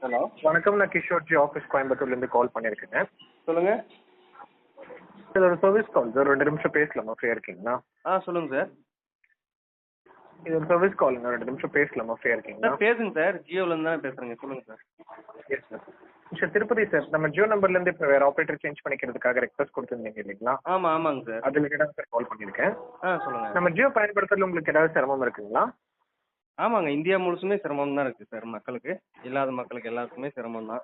Hello, வணக்கம். நான் கிஷோர்ஜி office கோயம்புத்தூர்லேருந்து கால் பண்ணியிருக்கேங்க. சொல்லுங்க. இது ஒரு சர்வீஸ் கால் சார். 2 நிமிஷம் பேசலாமா? ஃப்ரீயாக இருக்கீங்களா? சொல்லுங்க சார். இது ஒரு சர்வீஸ் காலுங்க. 2 நிமிஷம் பேசலாமா? ஃப்ரீயாக இருக்கீங்களா? சார் பேசுங்க சார். ஜியோலேருந்து தானே பேசுகிறேங்க. சொல்லுங்கள் sir. Yes sir. Sir Tirupati sir, நம்ம ஜியோ நம்பர்லேருந்து இப்போ வேறு ஆப்ரேட்டர் சேஞ்ச் பண்ணிக்கிறதுக்காக ரெக்வஸ்ட் கொடுத்துருந்தீங்க இல்லைங்களா? ஆமாங்க சார். அது ரிலேட்டடாக சார் கால் பண்ணியிருக்கேன். சொல்லுங்கள். நம்ம ஜியோ பயன்படுத்துறதுல உங்களுக்கு ஏதாவது சிரமம் இருக்குங்களா? ஆமாங்க, இந்தியா முழுசுமே சிரமம் தான் இருக்குது சார். மக்களுக்கு, இல்லாத மக்களுக்கு எல்லாத்துக்குமே சிரமம் தான்.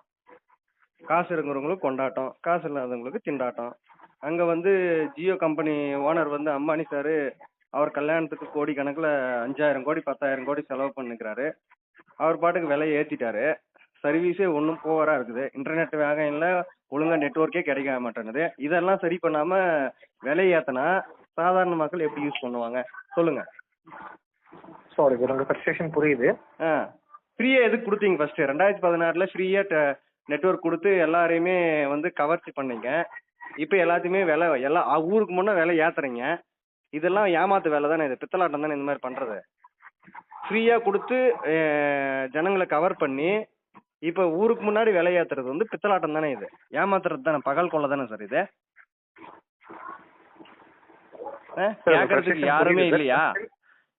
காசு இருக்கிறவங்களுக்கு கொண்டாட்டம், காசு இல்லாதவங்களுக்கு திண்டாட்டம். அங்கே வந்து ஜியோ கம்பெனி ஓனர் வந்து அம்பானி சார், அவர் கல்யாணத்துக்கு கோடி கணக்கில் 5000 கோடி 10,000 கோடி செலவு பண்ணிக்கிறாரு. அவர் பாட்டுக்கு விலையை ஏற்றிட்டாரு. சர்வீஸே ஒன்றும் போவராக இருக்குது. இன்டர்நெட் வேகம் இல்லை, ஒழுங்காக நெட்ஒர்க்கே கிடைக்க மாட்டேங்குது. இதெல்லாம் சரி பண்ணாமல் விலையை ஏற்றினா சாதாரண மக்கள் எப்படி யூஸ் பண்ணுவாங்க சொல்லுங்கள். சாரி சார், உங்கள் ஃப்ரஸ்ட்ரேஷன் புரியுது. ஃப்ரீயாக எதுக்கு கொடுத்தீங்க ஃபஸ்ட்டு? 2016 ஃப்ரீயாக நெட்ஒர்க் கொடுத்து எல்லாரையுமே வந்து கவர்ச்சி பண்ணீங்க. இப்போ எல்லாத்தையுமே விலை எல்லாம் ஊருக்கு முன்னே விலை ஏற்றுறீங்க. இதெல்லாம் ஏமாத்து வேலை தானே, இது பித்தலாட்டம் தானே இந்த மாதிரி பண்ணுறது. ஃப்ரீயாக கொடுத்து ஜனங்களை கவர் பண்ணி இப்போ ஊருக்கு முன்னாடி விலை ஏற்றுறது வந்து பித்தலாட்டம் தானே, இது ஏமாத்துறது தானே, பகல் கொள்ள தானே சார் இது. கேட்கறதுக்கு யாருமே இல்லையா?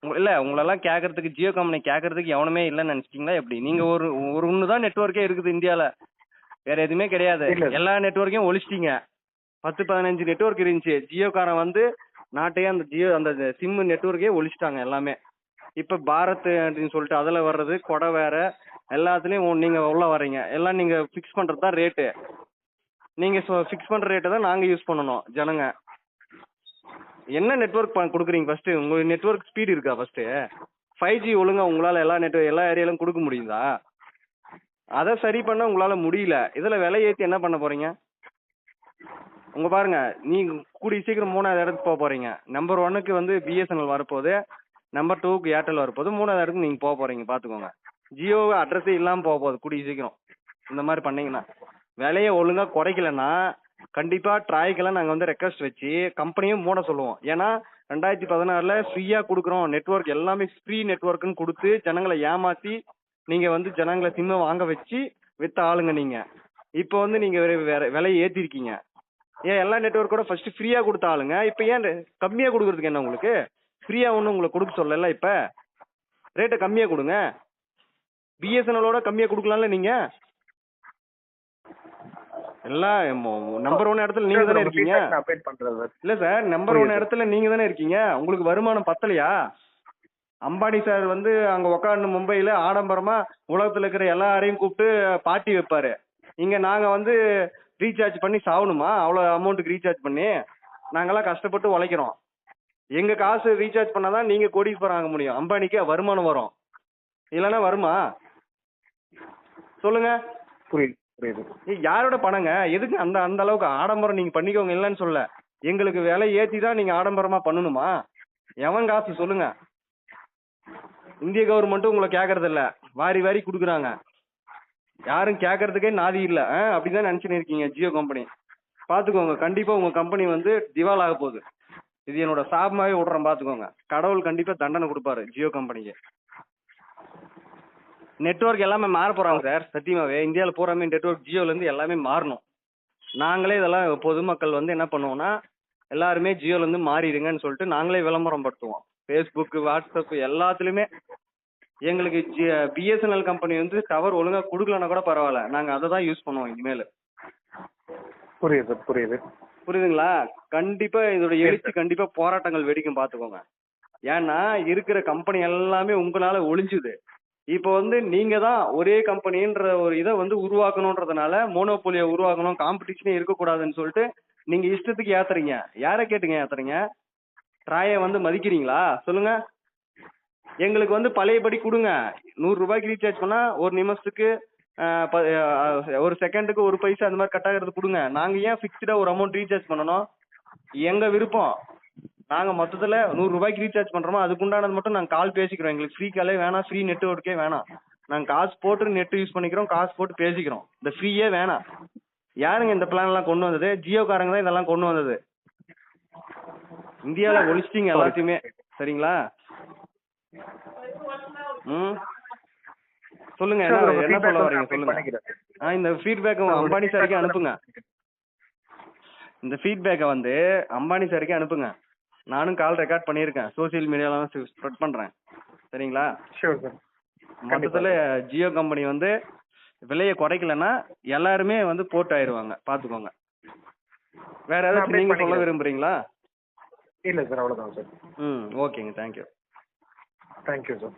இல்லை, உங்களெல்லாம் கேட்கறதுக்கு ஜியோ கம்பெனி கேட்கறதுக்கு எவனுமே இல்லைன்னு நினச்சிட்டிங்களா எப்படி? நீங்கள் ஒரு ஒன்று தான் நெட்ஒர்க்கே இருக்குது இந்தியாவில், வேறு எதுவுமே கிடையாது. எல்லா நெட்ஒர்க்கையும் ஒழிச்சிட்டிங்க. 10-15 நெட்ஒர்க் இருந்துச்சு. ஜியோக்காரன் வந்து நாட்டையே அந்த சிம்மு நெட்ஒர்க்கே ஒழிச்சிட்டாங்க எல்லாமே. இப்போ பாரத் அப்படின்னு சொல்லிட்டு அதில் வர்றது கொடை வேறு, எல்லாத்துலேயும் நீங்கள் உள்ளே வர்றீங்க. எல்லாம் நீங்கள் ஃபிக்ஸ் பண்ணுறது தான் ரேட்டு. நீங்கள் ஃபிக்ஸ் பண்ணுற ரேட்டை தான் நாங்கள் யூஸ் பண்ணணும் ஜனங்க. என்ன நெட்ஒர்க் கொடுக்குறீங்க ஃபஸ்ட்டு? உங்கள் நெட்ஒர்க் ஸ்பீடு இருக்கா ஃபஸ்ட்டு? 5G ஒழுங்காக உங்களால் எல்லா ஏரியாலும் கொடுக்க முடியுதா? அதை சரி பண்ண உங்களால் முடியல. இதில் விலை ஏற்றி என்ன பண்ண போகிறீங்க? உங்கள் பாருங்கள், நீங்கள் கூடிய சீக்கிரம் 3வது இடத்துக்கு போக போகிறீங்க. நம்பர் 1க்கு வந்து பிஎஸ்என்எல் வரப்போகுது, நம்பர் 2க்கு ஏர்டெல் வரப்போகுது, 3வது இடத்துக்கு நீங்கள் போக போகிறீங்க. பார்த்துக்கோங்க. ஜியோ அட்ரஸே இல்லாமல் போக போகுது கூடிய சீக்கிரம் இந்த மாதிரி பண்ணிங்கன்னா. விலையை ஒழுங்காக குறைக்கலன்னா கண்டிப்பாக ட்ராய்க்கெல்லாம் நாங்கள் வந்து ரெக்வஸ்ட் வச்சு கம்பெனியும் மூட சொல்லுவோம். ஏன்னா 2016 ஃப்ரீயாக கொடுக்குறோம் நெட்ஒர்க், எல்லாமே ஃப்ரீ நெட்ஒர்க்குன்னு கொடுத்து ஜனங்களை ஏமாற்றி நீங்கள் வந்து ஜனங்களை சிம்மை வாங்க வச்சு விற்ற ஆளுங்க நீங்கள். இப்போ வந்து நீங்கள் விலையை ஏற்றிருக்கீங்க. ஏன் எல்லா நெட்ஒர்க்கோட ஃபஸ்ட்டு ஃப்ரீயாக கொடுத்த ஆளுங்க இப்போ ஏன் கம்மியாக கொடுக்குறதுக்கு என்ன உங்களுக்கு? ஃப்ரீயாக ஒன்றும் உங்களுக்கு கொடுக்க சொல்லல. இப்போ ரேட்டை கம்மியாக கொடுங்க. பிஎஸ்என்எலோட கம்மியாக கொடுக்கலாம்ல நீங்கள். எல்லாம் நம்பர் 1 இடத்துல நீங்க தானே இருக்கீங்க. இல்ல சார், நம்பர் 1 இடத்துல நீங்க தானே இருக்கீங்க. உங்களுக்கு வருமானம் பத்தலையா? அம்பானி சார் வந்து அங்க உட்காந்து மும்பையில ஆடம்பரமா உலகத்துல இருக்கிற எல்லாரையும் கூப்பிட்டு பார்ட்டி வைப்பாரு. இங்க நாங்க வந்து ரீசார்ஜ் பண்ணி சாவணுமா? அவ்வளவு அமௌண்ட்டுக்கு ரீசார்ஜ் பண்ணி நாங்கெல்லாம் கஷ்டப்பட்டு உழைக்கிறோம். எங்க காசு ரீசார்ஜ் பண்ணாதான் நீங்க கோடீஸ்வரன் ஆக முடியும். அம்பானிக்கு வருமானம் வரும், இல்லைன்னா வருமா சொல்லுங்க? புரியுது. யாரோட பணங்க? எதுக்கு அந்த அளவுக்கு ஆடம்பரம் நீங்க பண்ணிக்கோங்க, இல்லைன்னு சொல்ல. எங்களுக்கு விலை ஏற்றி தான் நீங்க ஆடம்பரமா பண்ணணுமா? எவன் காசு சொல்லுங்க? இந்திய கவர்மெண்ட்டும் உங்களை கேட்கறது இல்ல, வாரி வாரி கொடுக்குறாங்க. யாரும் கேட்கறதுக்கே நாதி இல்லை. அப்படிதான் நினைச்சுன்னு இருக்கீங்க ஜியோ கம்பெனி. பாத்துக்கோங்க, கண்டிப்பா உங்க கம்பெனி வந்து திவால் ஆக போகுது. இது என்னோட சாபமாவே விடுறேன், பாத்துக்கோங்க. கடவுள் கண்டிப்பா தண்டனை கொடுப்பாரு ஜியோ கம்பெனிக்கு. நெட்ஒர்க் எல்லாமே மாற போகிறாங்க சார். சத்தியமாகவே இந்தியாவில் பூராமே நெட்ஒர்க் ஜியோலேருந்து எல்லாமே மாறணும். நாங்களே இதெல்லாம் பொதுமக்கள் வந்து என்ன பண்ணுவோம்னா, எல்லாருமே ஜியோலேருந்து மாறிடுங்கன்னு சொல்லிட்டு நாங்களே விளம்பரம் படுத்துவோம். ஃபேஸ்புக்கு, வாட்ஸ்அப் எல்லாத்துலேயுமே. எங்களுக்கு பிஎஸ்என்எல் கம்பெனி வந்து டவர் ஒழுங்காக கொடுக்கலன்னா கூட பரவாயில்ல, நாங்கள் அதை தான் யூஸ் பண்ணுவோம் இனிமேல். புரியுதுங்களா? கண்டிப்பாக இதோட எழுச்சி கண்டிப்பாக போராட்டங்கள் வெடிக்கும், பார்த்துக்கோங்க. ஏன்னா இருக்கிற கம்பெனி எல்லாமே உங்களால் ஒழிஞ்சுது. இப்போ வந்து நீங்க தான் ஒரே கம்பெனின்ற ஒரு இதை வந்து உருவாக்கணுன்றதுனால, மோனோபோலியை உருவாக்கணும், காம்படிஷனே இருக்கக்கூடாதுன்னு சொல்லிட்டு நீங்க இஷ்டத்துக்கு ஏத்துறீங்க. யாரை கேட்டுங்க ஏத்துறீங்க? ட்ராயை வந்து மதிக்கிறீங்களா சொல்லுங்க? எங்களுக்கு வந்து பழையபடி கொடுங்க. 100 ரூபாய்க்கு ரீசார்ஜ் பண்ணா ஒரு நிமிஷத்துக்கு ஒரு செகண்டுக்கு 1 பைசா அந்த மாதிரி கட் ஆகிறது கொடுங்க. நாங்க ஏன் ஃபிக்ஸ்டா ஒரு அமௌண்ட் ரீசார்ஜ் பண்ணணும்? எங்க விருப்பம். நாங்கள் மொத்தத்தில் 100 ரூபாய்க்கு ரீசார்ஜ் பண்ணுறோமோ அதுக்குண்டானது மட்டும் நாங்கள் கால் பேசிக்கிறோம். எங்களுக்கு ஃப்ரீ காலே வேணாம், ஃப்ரீ நெட்ஒர்க்கே வேணாம். நாங்கள் காசு போட்டு நெட் யூஸ் பண்ணிக்கிறோம், காசு போட்டு பேசிக்கிறோம். இந்த ஃப்ரீயே வேணாம். யாருங்க இந்த பிளான்லாம் கொண்டு வந்தது? ஜியோக்காரங்க தான் இதெல்லாம் கொண்டு வந்தது. இந்தியாவில் ஒழிச்சிட்டிங்க எல்லாத்தையுமே, சரிங்களா? சொல்லுங்க, Sure, என்ன உங்க என்ன feedback சொல்ல வந்து வரீங்க update சொல்லுங்க. பண்ணிக்கிறேன். இந்த ஃபீட்பேக் உங்க அம்பானி feedback சாருக்கு வந்து அனுப்புங்க. இந்த ஃபீட்பேக்கை வந்து அம்பானி சாருக்கு அனுப்புங்க. நானும் கால் ரெக்கார்ட் பண்ணியிருக்கேன், சோசியல் மீடியாலாம் ஸ்ப்ரெட் பண்றேன். சரிங்களா? Sure sir. மொத்தத்துல ஜியோ கம்பெனி வந்து விலையை குறைக்கலன்னா எல்லாருமே வந்து போர்ட் ஆயிருவாங்க, பாத்துக்கோங்க. வேற நான் ஏதாச்சும் update நீங்க சொல்ல பண்ணிக்கிறேன். விரும்புறீங்களா? இல்ல சார், அவ்வளவுதான் சார். ஓகேங்க, தேங்க்யூ. Thank you sir.